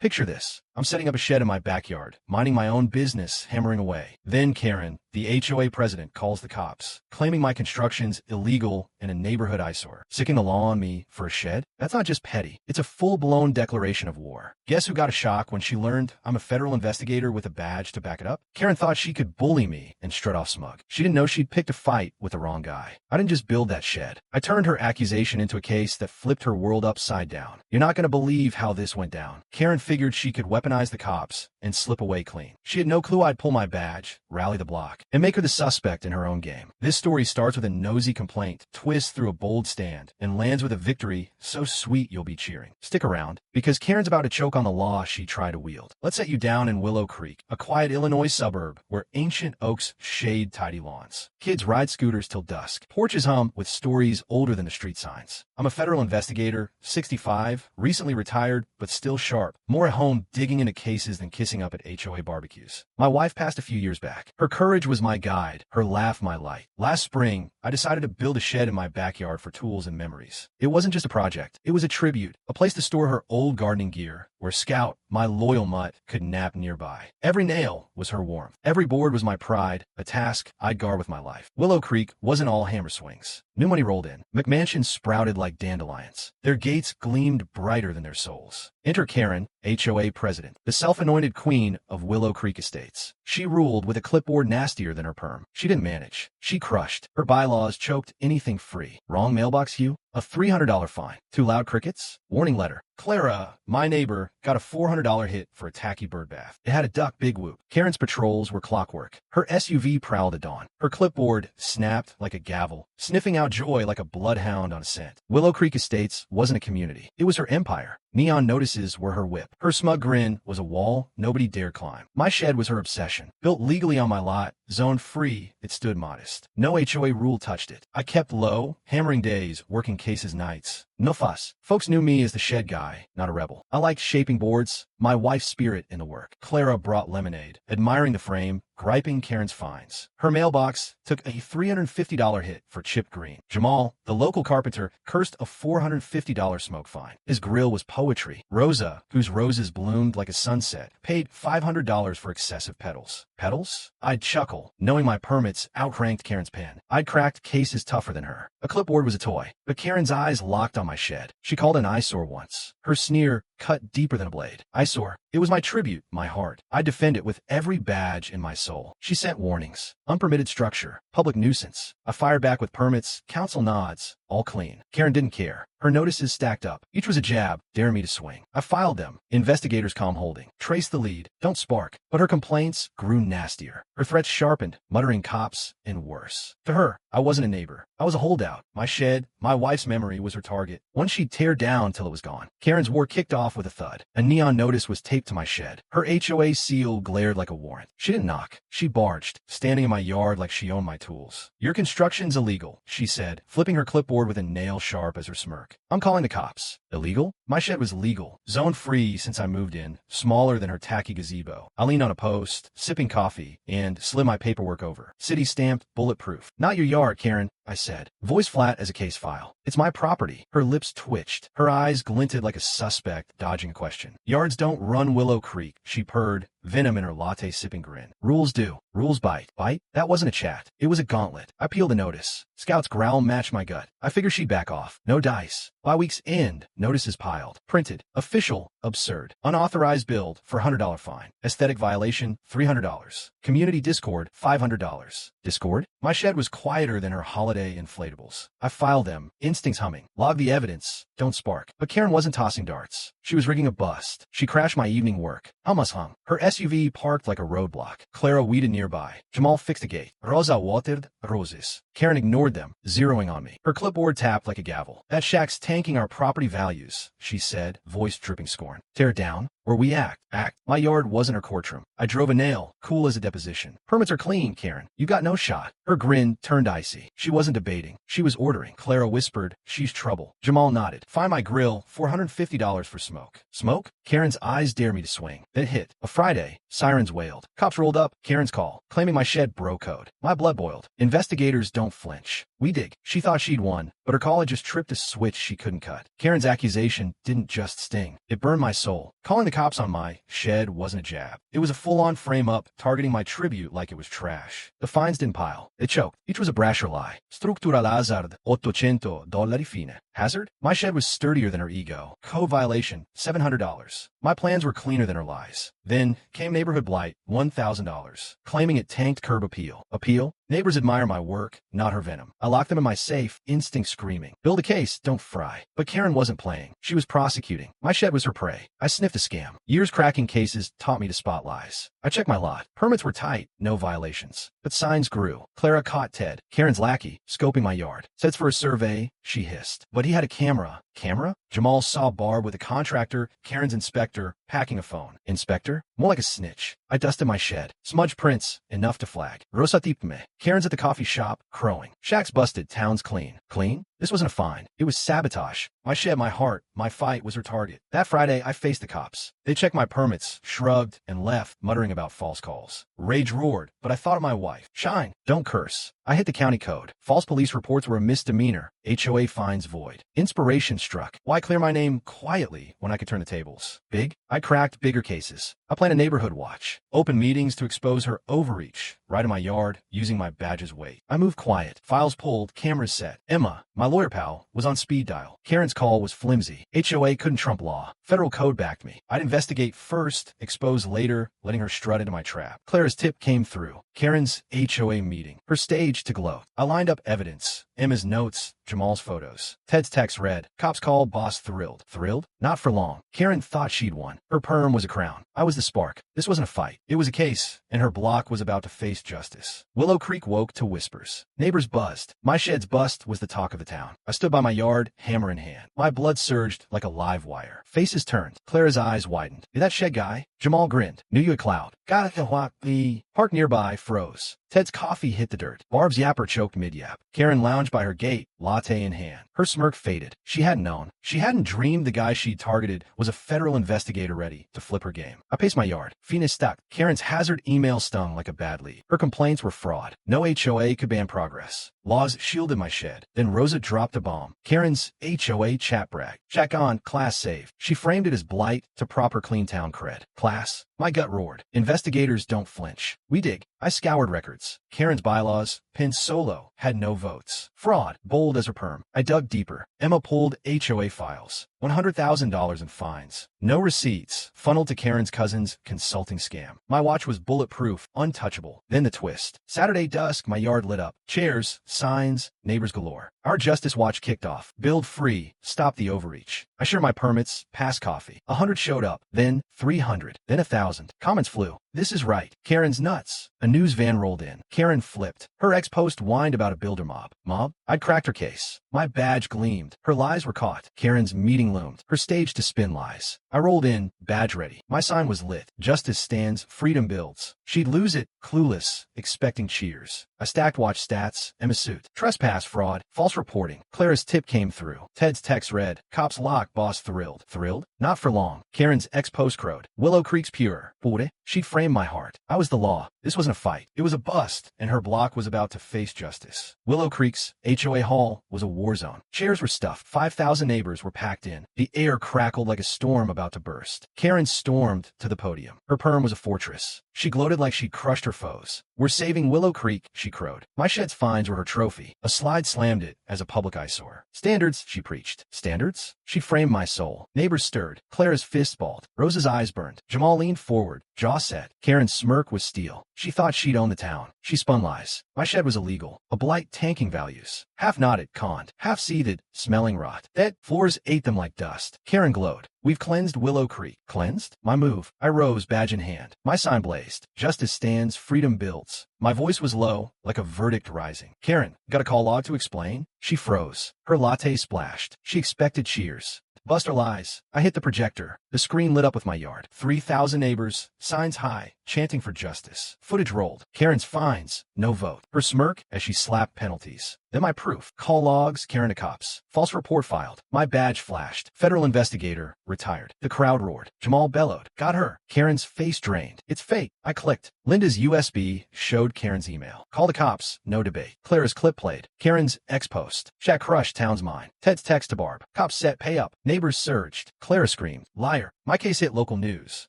Picture this. I'm setting up a shed in my backyard, minding my own business, hammering away. Then Karen, the HOA president, calls the cops, claiming my construction's illegal and a neighborhood eyesore. Sicking the law on me for a shed? That's not just petty. It's a full-blown declaration of war. Guess who got a shock when she learned I'm a federal investigator with a badge to back it up? Karen thought she could bully me and strut off smug. She didn't know she'd picked a fight with the wrong guy. I didn't just build that shed. I turned her accusation into a case that flipped her world upside down. You're not going to believe how this went down. Karen figured she could weaponize the cops and slip away clean. She had no clue I'd pull my badge, rally the block, and make her the suspect in her own game. This story starts with a nosy complaint, twists through a bold stand, and lands with a victory so sweet you'll be cheering. Stick around, because Karen's about to choke on the law she tried to wield. Let's set you down in Willow Creek, a quiet Illinois suburb where ancient oaks shade tidy lawns. Kids ride scooters till dusk. Porches hum with stories older than the street signs. I'm a federal investigator, 65, recently retired, but still sharp. More at home digging into cases than kissing up at HOA barbecues. My wife passed a few years back. Her courage was my guide, her laugh my light. Last spring, I decided to build a shed in my backyard for tools and memories. It wasn't just a project. It was a tribute, a place to store her old gardening gear, where Scout, my loyal mutt, could nap nearby. Every nail was her warmth. Every board was my pride, a task I'd guard with my life. Willow Creek wasn't all hammer swings. New money rolled in. McMansions sprouted like dandelions. Their gates gleamed brighter than their souls. Enter Karen, HOA president, the self-anointed queen of Willow Creek Estates. She ruled with a clipboard nastier than her perm. She didn't manage. She crushed. Her bylaws choked anything free. Wrong mailbox hue? A $300 fine. Too loud crickets? Warning letter. Clara, my neighbor, got a $400 hit for a tacky bird bath. It had a duck big whoop. Karen's patrols were clockwork. Her SUV prowled at dawn. Her clipboard snapped like a gavel, sniffing out joy like a bloodhound on a scent. Willow Creek Estates wasn't a community. It was her empire. Neon notices were her whip. Her smug grin was a wall nobody dared climb. My shed was her obsession. Built legally on my lot, zoned free, it stood modest. No HOA rule touched it. I kept low, hammering days, working cases nights. No fuss. Folks knew me as the shed guy, not a rebel. I liked shaping boards, my wife's spirit in the work. Clara brought lemonade, admiring the frame, griping Karen's fines. Her mailbox took a $350 hit for chipped green. Jamal, the local carpenter, cursed a $450 smoke fine. His grill was poetry. Rosa, whose roses bloomed like a sunset, paid $500 for excessive petals. Petals? I'd chuckle, knowing my permits outranked Karen's pen. I'd cracked cases tougher than her. A clipboard was a toy, but Karen's eyes locked on my shed. She called an eyesore once. Her sneer cut deeper than a blade. Eyesore. It was my tribute, my heart. I'd defend it with every badge in my soul. She sent warnings. Unpermitted structure. Public nuisance. I fired back with permits, council nods, all clean. Karen didn't care. Her notices stacked up. Each was a jab, dare me to swing. I filed them. Investigators calm holding. Trace the lead. Don't spark. But her complaints grew nastier. Her threats sharpened, muttering cops and worse. To her, I wasn't a neighbor. I was a holdout. My shed, my wife's memory was her target. One she'd tear down till it was gone. Karen's war kicked off with a thud. A neon notice was taped to my shed. Her HOA seal glared like a warrant. She didn't knock. She barged, standing in my yard like she owned my tools. Your construction's illegal, she said, flipping her clipboard with a nail sharp as her smirk. I'm calling the cops. Illegal? My shed was legal. Zone free since I moved in. Smaller than her tacky gazebo. I leaned on a post, sipping coffee, and slid my paperwork over. City stamped, bulletproof. Not your yard, Karen, I said, voice flat as a case file. It's my property. Her lips twitched. Her eyes glinted like a suspect dodging a question. Yards don't run Willow Creek, she purred, venom in her latte-sipping grin. Rules do. Rules bite. Bite? That wasn't a chat. It was a gauntlet. I peeled a notice. Scout's growl matched my gut. I figured she'd back off. No dice. By week's end, notices piled. Printed. Official. Absurd. Unauthorized build for $100 fine. Aesthetic violation, $300. Community discord, $500. Discord? My shed was quieter than her holiday inflatables. I filed them, instincts humming. Log the evidence. Don't spark. But Karen wasn't tossing darts. She was rigging a bust. She crashed my evening work. Hummus hung. Her SUV parked like a roadblock. Clara weeded nearby. Jamal fixed a gate. Rosa watered roses. Karen ignored them, zeroing on me. Her clipboard tapped like a gavel. That shack's tanking our property values, she said, voice dripping scorn. Tear it down? Or we act. My yard wasn't her courtroom. I drove a nail, cool as a deposition. Permits are clean, Karen. You got no shot. Her grin turned icy. She wasn't debating. She was ordering. Clara whispered, she's trouble. Jamal nodded. Find my grill, $450 for smoke. Smoke? Karen's eyes dare me to swing. Then hit. A Friday. Sirens wailed. Cops rolled up. Karen's call, claiming my shed bro code. My blood boiled. Investigators don't flinch. We dig. She thought she'd won, but her call had just tripped a switch she couldn't cut. Karen's accusation didn't just sting. It burned my soul. Calling the cops on my shed wasn't a jab. It was a full-on frame-up, targeting my tribute like it was trash. The fines didn't pile. They choked. Each was a brasher lie. Structural hazard, $800 fine. Hazard? My shed was sturdier than her ego. Code violation, $700. My plans were cleaner than her lies. Then came neighborhood blight, $1,000. Claiming it tanked curb appeal. Appeal? Neighbors admire my work, not her venom. I locked them in my safe, instinct screaming. Build a case, don't fry. But Karen wasn't playing. She was prosecuting. My shed was her prey. I sniffed a scam. Years cracking cases taught me to spot lies. I checked my lot. Permits were tight, no violations. But signs grew. Clara caught Ted, Karen's lackey, scoping my yard. Says for a survey, she hissed. But he had a camera. Camera? Jamal saw Barb with a contractor, Karen's inspector, packing a phone. Inspector? More like a snitch. I dusted my shed. Smudge prints, enough to flag. Rosatipme. Karen's at the coffee shop, crowing. Shack's busted, town's clean. Clean? This wasn't a fine. It was sabotage. My shed, my heart, my fight was her target. That Friday, I faced the cops. They checked my permits, shrugged, and left, muttering about false calls. Rage roared, but I thought of my wife. Shine, don't curse. I hit the county code. False police reports were a misdemeanor. HOA fines void. Inspiration struck. Why clear my name quietly when I could turn the tables? Big? I cracked bigger cases. I planned a neighborhood watch. Open meetings to expose her overreach. Right in my yard, using my badge's weight. I moved quiet. Files pulled, cameras set. Emma, my lawyer pal, was on speed dial. Karen's call was flimsy. HOA couldn't trump law. Federal code backed me. I'd investigate first, expose later, letting her strut into my trap. Clara's tip came through. Karen's HOA meeting. Her stage to glow. I lined up evidence. Emma's notes, Jamal's photos. Ted's text read, cops call, boss thrilled. Thrilled? Not for long. Karen thought she'd won. Her perm was a crown. I was the spark. This wasn't a fight. It was a case, and her block was about to face justice. Willow Creek woke to whispers. Neighbors buzzed. My shed's bust was the talk of the town. I stood by my yard, hammer in hand. My blood surged like a live wire. Faces turned. Clara's eyes widened. "You that shed guy?" Jamal grinned. "Knew you a cloud." "Got the what the..." Park nearby froze. Ted's coffee hit the dirt. Barb's yapper choked mid-yap. Karen lounged by her gate, latte in hand. Her smirk faded. She hadn't known. She hadn't dreamed the guy she'd targeted was a federal investigator ready to flip her game. I paced my yard. Finis stuck. Karen's hazard email stung like a bad lead. Her complaints were fraud. No HOA could ban progress. Laws shielded my shed. Then Rosa dropped a bomb. Karen's HOA chat brag. Check on, class saved. She framed it as blight to proper clean town cred. Class? My gut roared. Investigators don't flinch. We dig. I scoured records. Karen's bylaws, pinned solo, had no votes. Fraud, bold as her perm. I dug deeper. Emma pulled HOA files. $100,000 in fines. No receipts. Funneled to Karen's cousin's consulting scam. My watch was bulletproof, untouchable. Then the twist. Saturday dusk, my yard lit up. Chairs, signs, neighbors galore. Our justice watch kicked off. Build free. Stop the overreach. I shared my permits. Pass coffee. 100 showed up. Then 300. Then 1,000. Comments flew. This is right. Karen's nuts. A news van rolled in. Karen flipped. Her ex-post whined about a builder mob. Mob? I'd cracked her case. My badge gleamed. Her lies were caught. Karen's meeting loomed. Her stage to spin lies. I rolled in, badge ready. My sign was lit. Justice stands, freedom builds. She'd lose it, clueless, expecting cheers. I stacked watch stats, Emma's suit. Trespass, fraud, false reporting. Clara's tip came through. Ted's text read, cops lock, boss thrilled. Thrilled? Not for long. Karen's ex-post crowed. Willow Creek's pure. Pure? She'd framed my heart. I was the law. This wasn't a fight. It was a bust, and her block was about to face justice. Willow Creek's HOA hall was a war zone. Chairs were stuffed. 5,000 neighbors were packed in. The air crackled like a storm about to burst. Karen stormed to the podium. Her perm was a fortress. She gloated like she'd crushed her foes. "We're saving Willow Creek," she crowed. My shed's fines were her trophy. A slide slammed it as a public eyesore. "Standards," she preached. "Standards?" She framed my soul. Neighbors stirred. Clara's fist balled. Rosa's eyes burned. Jamal leaned forward, jaw set. Karen's smirk was steel. She thought she'd own the town. She spun lies. My shed was illegal. A blight tanking values. Half nodded, conned. Half seethed, smelling rot. Dead floors ate them like dust. Karen glowed. "We've cleansed Willow Creek." Cleansed? My move. I rose, badge in hand. My sign blazed. Justice stands, freedom builds. My voice was low, like a verdict rising. "Karen, got a call log to explain?" She froze. Her latte splashed. She expected cheers. Buster lies. I hit the projector. The screen lit up with my yard. 3,000 neighbors, signs high, chanting for justice. Footage rolled. Karen's fines, no vote. Her smirk as she slapped penalties. Then my proof. Call logs, Karen to cops. False report filed. My badge flashed. Federal investigator, retired. The crowd roared. Jamal bellowed. Got her. Karen's face drained. It's fake. I clicked. Linda's USB showed Karen's email. Call the cops. No debate. Clara's clip played. Karen's ex-post. Shaq crushed town's mine. Ted's text to Barb. Cops set pay up. Neighbors surged. Clara screamed. Liar. My case hit local news.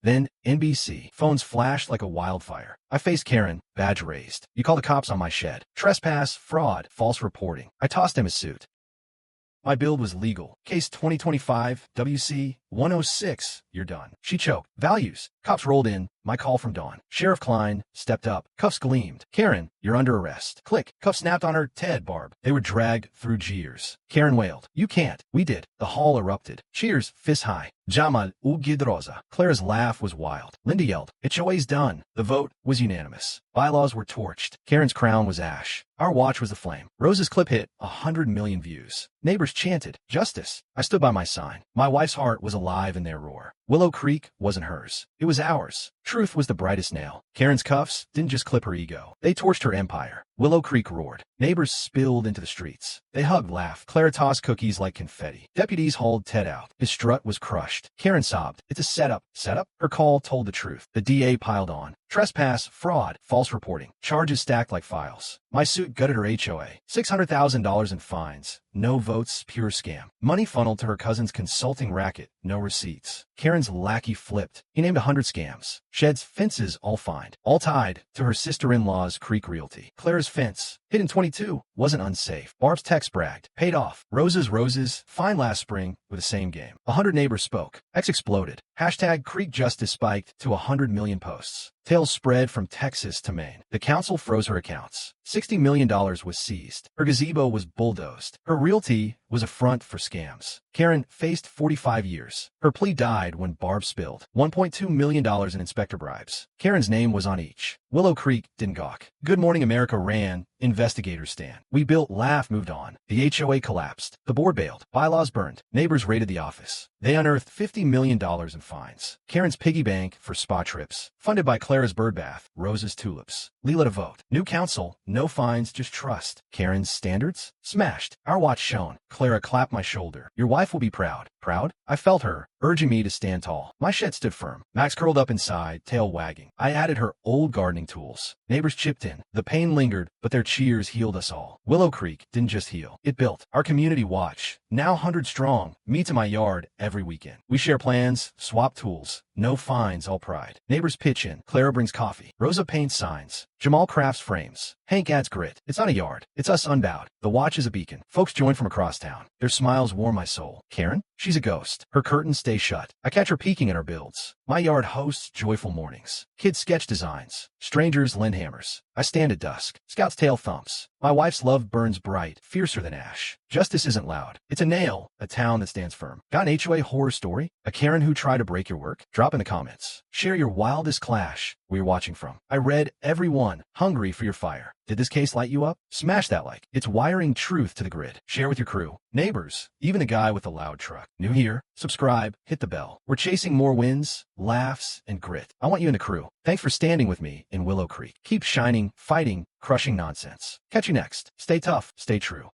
Then NBC. Phones flashed like a wildfire. I faced Karen, badge raised. You call the cops on my shed. Trespass, fraud, false reporting. I tossed him his suit. My build was legal. Case 2025, WC 106. You're done. She choked. Values. Cops rolled in. My call from Dawn. Sheriff Klein stepped up. Cuffs gleamed. Karen, you're under arrest. Click. Cuffs snapped on her. Ted, Barb. They were dragged through jeers. Karen wailed. You can't. We did. The hall erupted. Cheers, fist high. Jamal u Gidroza. Clara's laugh was wild. Linda yelled. HOA's done. The vote was unanimous. Bylaws were torched. Karen's crown was ash. Our watch was aflame. Rose's clip hit 100 million views. Neighbors chanted, justice. I stood by my sign. My wife's heart was alive in their roar. Willow Creek wasn't hers. It was ours. Truth was the brightest nail. Karen's cuffs didn't just clip her ego. They torched her empire. Willow Creek roared. Neighbors spilled into the streets. They hugged, laughed. Clara tossed cookies like confetti. Deputies hauled Ted out. His strut was crushed. Karen sobbed. It's a setup. Setup? Her call told the truth. The DA piled on. Trespass, fraud, false reporting. Charges stacked like files. My suit gutted her HOA. $600,000 in fines. No votes, pure scam. Money funneled to her cousin's consulting racket. No receipts. Karen's lackey flipped. He named 100 scams. Sheds, fences, all fined. All tied to her sister-in-law's Creek Realty. Clara's fence, hit in 22, wasn't unsafe. Barb's text bragged. Paid off. Rose's roses, fine last spring with the same game. 100 neighbors spoke. X exploded. Hashtag Creek Justice spiked to 100 million posts. Tales spread from Texas to Maine. The council froze her accounts. $60 million was seized. Her gazebo was bulldozed. Her realty was a front for scams. Karen faced 45 years. Her plea died when Barb spilled $1.2 million in inspector bribes. Karen's name was on each. Willow Creek didn't gawk. Good Morning America ran. Investigators stand. We built, laughed, moved on. The HOA collapsed. The board bailed. Bylaws burned. Neighbors raided the office. They unearthed $50 million in fines. Karen's piggy bank for spa trips. Funded by Clara's birdbath. Rose's tulips. Leela to vote. New council. No fines, just trust. Karen's standards? Smashed. Our watch shone. Clara clapped my shoulder. Your wife will be proud. Proud? I felt her, urging me to stand tall. My shed stood firm. Max curled up inside, tail wagging. I added her old gardening tools. Neighbors chipped in. The pain lingered, but their cheers healed us all. Willow Creek didn't just heal. It built. Our community watch, now 100 strong, meets in my yard every weekend. We share plans, swap tools. No fines, all pride. Neighbors pitch in. Clara brings coffee. Rosa paints signs. Jamal crafts frames. Hank adds grit. It's not a yard. It's us unbowed. The watch is a beacon. Folks join from across town. Their smiles warm my soul. Karen? She's a ghost. Her curtains stay shut. I catch her peeking at our builds. My yard hosts joyful mornings. Kids sketch designs. Strangers lend hammers. I stand at dusk. Scout's tail thumps. My wife's love burns bright, fiercer than ash. Justice isn't loud. It's a nail, a town that stands firm. Got an HOA horror story? A Karen who tried to break your work? Drop in the comments. Share your wildest clash where you're watching from. I read every one, hungry for your fire. Did this case light you up? Smash that like. It's wiring truth to the grid. Share with your crew, neighbors, even the guy with the loud truck. New here? Subscribe, hit the bell. We're chasing more wins, laughs, and grit. I want you in the crew. Thanks for standing with me in Willow Creek. Keep shining, fighting, crushing nonsense. Catch you next. Stay tough, stay true.